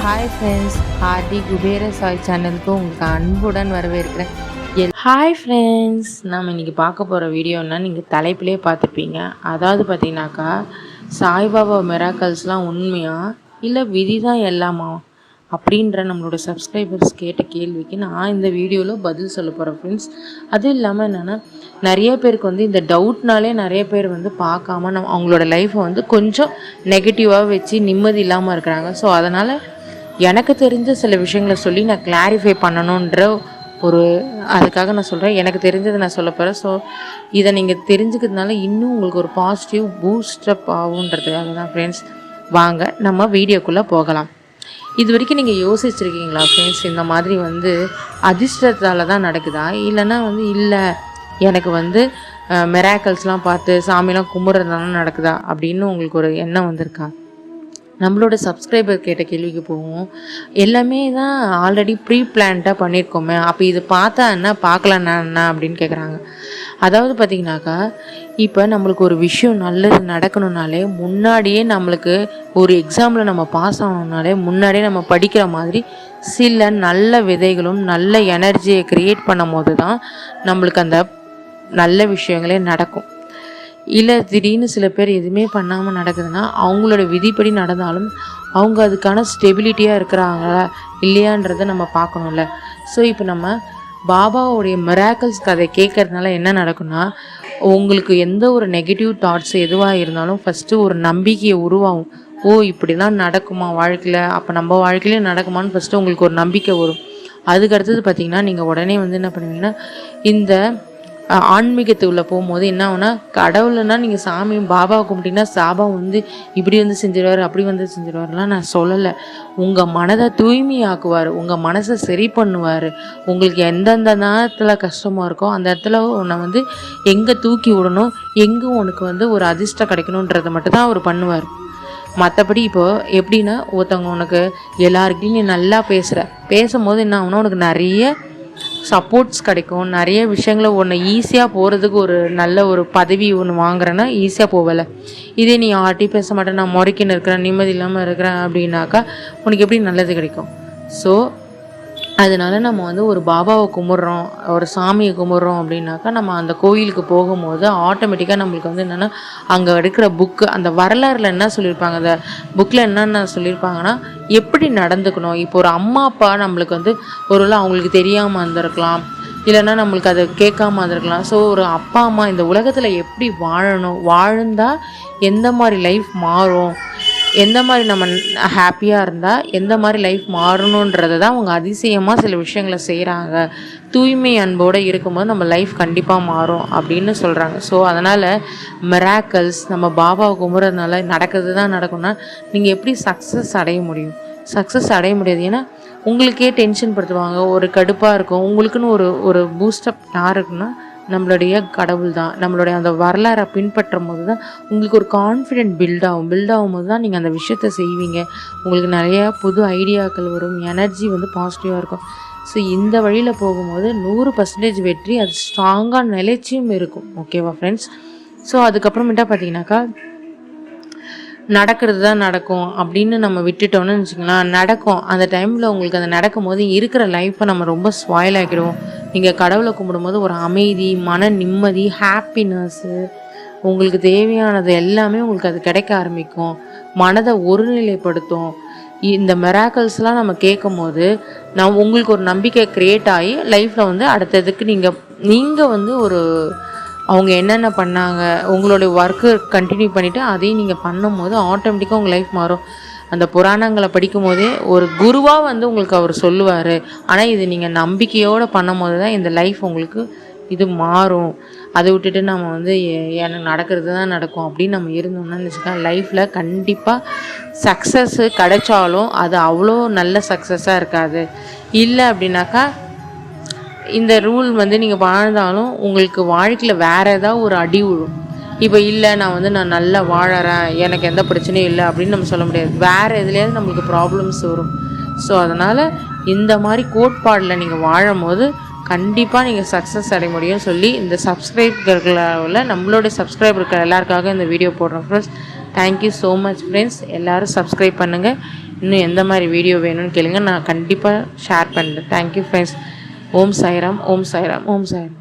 Hi friends, ஹார்டி குபேர சாய் சேனலுக்கு உங்களுக்கு அன்புடன் வரவேற்கிறேன். ஹாய் ஃப்ரெண்ட்ஸ், நம்ம இன்றைக்கி பார்க்க போகிற வீடியோன்னா நீங்கள் தலைப்பிலே பார்த்துப்பீங்க. அதாவது பார்த்தீங்கன்னாக்கா, சாய்பாபா மிராக்கல்ஸ்லாம் உண்மையா இல்லை விதி தான் எல்லாமா அப்படின்ற நம்மளோட சப்ஸ்கிரைபர்ஸ் கேட்ட கேள்விக்கு நான் இந்த வீடியோவில் பதில் சொல்ல போகிறேன் ஃப்ரெண்ட்ஸ். அதுவும் இல்லாமல் என்னென்னா, நிறைய பேருக்கு வந்து இந்த டவுட்னாலே நிறைய பேர் வந்து பார்க்காம அவங்களோட லைஃப்பை வந்து கொஞ்சம் நெகட்டிவாக வச்சு நிம்மதி இல்லாமல் இருக்கிறாங்க. ஸோ அதனால் எனக்கு தெரிஞ்ச சில விஷயங்களை சொல்லி நான் கிளாரிஃபை பண்ணணுன்ற அதுக்காக நான் சொல்கிறேன். எனக்கு தெரிஞ்சதை நான் சொல்ல போகிறேன். ஸோ இதை நீங்கள் தெரிஞ்சுக்கிறதுனால இன்னும் உங்களுக்கு ஒரு பாசிட்டிவ் பூஸ்டப் ஆகுன்றதுக்காக தான் ஃப்ரெண்ட்ஸ். வாங்க நம்ம வீடியோக்குள்ளே போகலாம். இது வரைக்கும் நீங்கள் யோசிச்சுருக்கீங்களா ஃப்ரெண்ட்ஸ், இந்த மாதிரி வந்து அதிர்ஷ்டத்தால் தான் நடக்குதா, இல்லைன்னா வந்து இல்லை எனக்கு வந்து மிராக்கல்ஸ்லாம் பார்த்து சாமிலாம் கும்பிட்றதுனால நடக்குதா அப்படின்னு உங்களுக்கு ஒரு எண்ணம் வந்திருக்கா? நம்மளோட சப்ஸ்கிரைபர் கேட்ட கேள்விக்கு போவோம். எல்லாமே தான் ஆல்ரெடி ப்ரீ பிளான்டாக பண்ணியிருக்கோமே, அப்போ இது பார்த்தா என்ன பார்க்கலன்னா என்ன அப்படின்னு கேட்குறாங்க. அதாவது பார்த்திங்கனாக்கா, இப்போ நம்மளுக்கு ஒரு விஷயம் நல்லது நடக்கணுன்னாலே முன்னாடியே நம்மளுக்கு ஒரு எக்ஸாமில் நம்ம பாஸ் ஆகணுன்னாலே முன்னாடியே நம்ம படிக்கிற மாதிரி சில நல்ல விதைகளும் நல்ல எனர்ஜியை க்ரியேட் பண்ணும் போது தான் நம்மளுக்கு அந்த நல்ல விஷயங்களே நடக்கும். இல்லை திடீர்னு சில பேர் எதுவுமே பண்ணாமல் நடக்குதுன்னா அவங்களோட விதிப்படி நடந்தாலும் அவங்க அதுக்கான ஸ்டெபிலிட்டியாக இருக்கிறாங்களா இல்லையான்றதை நம்ம பார்க்கணும்ல. ஸோ இப்போ நம்ம பாபாவுடைய மிராக்கல்ஸ் கதை கேட்கறதுனால என்ன நடக்கும்னா, உங்களுக்கு எந்த ஒரு நெகட்டிவ் தாட்ஸ் எதுவாக இருந்தாலும் ஃபஸ்ட்டு ஒரு நம்பிக்கையை உருவாகும். ஓ இப்படி தான் நடக்குமா வாழ்க்கையில், அப்போ நம்ம வாழ்க்கையிலே நடக்குமான்னு ஃபஸ்ட்டு உங்களுக்கு ஒரு நம்பிக்கை வரும். அதுக்கு அடுத்தது பார்த்திங்கன்னா, நீங்கள் உடனே வந்து என்ன பண்ணுவீங்கன்னா, இந்த ஆன்மீகத்துக்குள்ளே போகும்போது என்ன ஆகுனா, கடவுள்னா நீங்கள் சாமி பாபாவை கும்பிட்டிங்கன்னா சாபா வந்து இப்படி வந்து செஞ்சிடுவார் அப்படி வந்து செஞ்சிடுவார்லாம் நான் சொல்லலை. உங்கள் மனதை தூய்மையாக்குவார், உங்கள் மனசை சரி பண்ணுவார். உங்களுக்கு எந்தெந்த நேரத்தில் கஷ்டமாக இருக்கோ அந்த இடத்துல உன்னை வந்து எங்கே தூக்கி விடணும், எங்கே உனக்கு வந்து ஒரு அதிர்ஷ்டம் கிடைக்கணுன்றதை மட்டும்தான் அவர் பண்ணுவார். மற்றபடி இப்போது எப்படின்னா, ஒருத்தவங்க உனக்கு எல்லாருக்கிட்டையும் நீ நல்லா பேசும்போது என்ன ஆகுனா, உனக்கு நிறைய சப்போர்ட்ஸ் கிடைக்கும். நிறைய விஷயங்களை ஒன்று ஈஸியாக போகிறதுக்கு ஒரு நல்ல ஒரு பதவி ஒன்று வாங்குறேன்னா ஈஸியாக போகலை. இதே நீ யார்ட்டையும் பேச மாட்டேன், நான் முறைக்கின்னு இருக்கிறேன், நிம்மதி இல்லாமல் இருக்கிறேன் அப்படின்னாக்கா உனக்கு எப்படி நல்லது கிடைக்கும்? ஸோ அதனால் நம்ம வந்து ஒரு பாபாவை கும்பிட்றோம், ஒரு சாமியை கும்பிட்றோம் அப்படின்னாக்கா நம்ம அந்த கோயிலுக்கு போகும்போது ஆட்டோமேட்டிக்காக நம்மளுக்கு வந்து என்னென்னா, அங்கே எடுக்கிற புக்கு அந்த வரலாறில் என்ன சொல்லியிருப்பாங்க, அந்த புக்கில் என்னென்ன சொல்லியிருப்பாங்கன்னா எப்படி நடந்துக்கணும். இப்போ ஒரு அம்மா அப்பா நம்மளுக்கு வந்து ஒருவேளை அவங்களுக்கு தெரியாமல் இருந்திருக்கலாம், இல்லைன்னா நம்மளுக்கு அதை கேட்காம இருந்திருக்கலாம். ஸோ ஒரு அப்பா அம்மா இந்த உலகத்தில் எப்படி வாழணும், வாழ்ந்தால் எந்த மாதிரி லைஃப் மாறும், எந்த மாதிரி நம்ம ஹாப்பியாக இருந்தால் எந்த மாதிரி லைஃப் மாறணுன்றதை தான் அவங்க அதிசயமாக சில விஷயங்களை செய்கிறாங்க. தூய்மை அன்போடு இருக்கும்போது நம்ம லைஃப் கண்டிப்பாக மாறும் அப்படின்னு சொல்கிறாங்க. ஸோ அதனால் மிராக்கல்ஸ் நம்ம பாபாவை கும்பிட்றதுனால நடக்கிறது தான் நடக்கும்னா நீங்கள் எப்படி சக்ஸஸ் அடைய முடியும்? சக்ஸஸ் அடைய முடியாது. ஏன்னா உங்களுக்கே டென்ஷன் படுத்துவாங்க, ஒரு கடுப்பாக இருக்கும். உங்களுக்குன்னு ஒரு பூஸ்டப் யார் இருக்குன்னா நம்மளுடைய கடவுள் தான். நம்மளுடைய அந்த வரலாறை பின்பற்றும் போது தான் உங்களுக்கு ஒரு கான்ஃபிடென்ட் பில்ட் ஆகும்போது தான் நீங்கள் அந்த விஷயத்த செய்வீங்க. உங்களுக்கு நிறையா புது ஐடியாக்கள் வரும், எனர்ஜி வந்து பாசிட்டிவாக இருக்கும். ஸோ இந்த வழியில் போகும்போது 100% வெற்றி, அது ஸ்ட்ராங்காக நிலைச்சியும் இருக்கும். ஓகேவா ஃப்ரெண்ட்ஸ்? ஸோ அதுக்கப்புறமேட்டா பார்த்தீங்கன்னாக்கா, நடக்கிறது தான் நடக்கும் அப்படின்னு நம்ம விட்டுட்டோம்னு வச்சுக்கலாம், நடக்கும். அந்த டைமில் உங்களுக்கு அது நடக்கும்போது இருக்கிற லைஃப்பை நம்ம ரொம்ப ஸ்பாயில் ஆக்கிடுவோம். நீங்கள் கடவுளை கும்பிடும்போது ஒரு அமைதி, மன நிம்மதி, ஹாப்பினஸ்ஸு, உங்களுக்கு தேவையானது எல்லாமே உங்களுக்கு அது கிடைக்க ஆரம்பிக்கும். மனதை ஒருநிலைப்படுத்தும். இந்த மிராக்கல்ஸ்லாம் நம்ம கேட்கும் போது உங்களுக்கு ஒரு நம்பிக்கை க்ரியேட் ஆகி லைஃப்பில் வந்து அடுத்ததுக்கு நீங்கள் வந்து அவங்க என்னென்ன பண்ணாங்க, உங்களுடைய ஒர்க்கு கண்டினியூ பண்ணிவிட்டு அதையும் நீங்கள் பண்ணும்போது ஆட்டோமேட்டிக்காக உங்கள் லைஃப் மாறும். அந்த புராணங்களை படிக்கும் போதே ஒரு குருவாக வந்து உங்களுக்கு அவர் சொல்லுவார். ஆனால் இது நீங்கள் நம்பிக்கையோடு பண்ணும் போது தான் இந்த லைஃப் உங்களுக்கு இது மாறும். அதை விட்டுட்டு நம்ம வந்து எனக்கு நடக்கிறது தான் நடக்கும் அப்படின்னு நம்ம இருந்தோம்னா வச்சுக்கோங்க, லைஃப்பில் கண்டிப்பாக சக்ஸஸ்ஸு கிடைச்சாலும் அது அவ்வளோ நல்ல சக்ஸஸாக இருக்காது. இல்லை அப்படின்னாக்கா இந்த ரூல் வந்து நீங்கள் வாழ்ந்தாலும் உங்களுக்கு வாழ்க்கையில் வேறு ஏதாவது ஒரு அடி விழும். இப்போ இல்லை நான் நல்லா வாழறேன், எனக்கு எந்த பிரச்சனையும் இல்லை அப்படின்னு நம்ம சொல்ல முடியாது. வேறு எதுலேயாவது நம்மளுக்கு ப்ராப்ளம்ஸ் வரும். ஸோ அதனால் இந்த மாதிரி கோட்பாடில் நீங்கள் வாழும் போது கண்டிப்பாக நீங்கள் சக்ஸஸ் அடைய முடியும் சொல்லி இந்த சப்ஸ்கிரைபர்களில் நம்மளோட சப்ஸ்கிரைபர்கள் எல்லாருக்காக இந்த வீடியோ போடுறோம் friends. Thank you so much friends. எல்லோரும் சப்ஸ்கிரைப் பண்ணுங்கள். இன்னும் எந்த மாதிரி வீடியோ வேணும்னு கேளுங்க, நான் கண்டிப்பாக ஷேர் பண்ணுறேன். Thank you friends. ஓம் சாய்ராம், ஓம் சாய்ராம், ஓம் சாய்ராம்.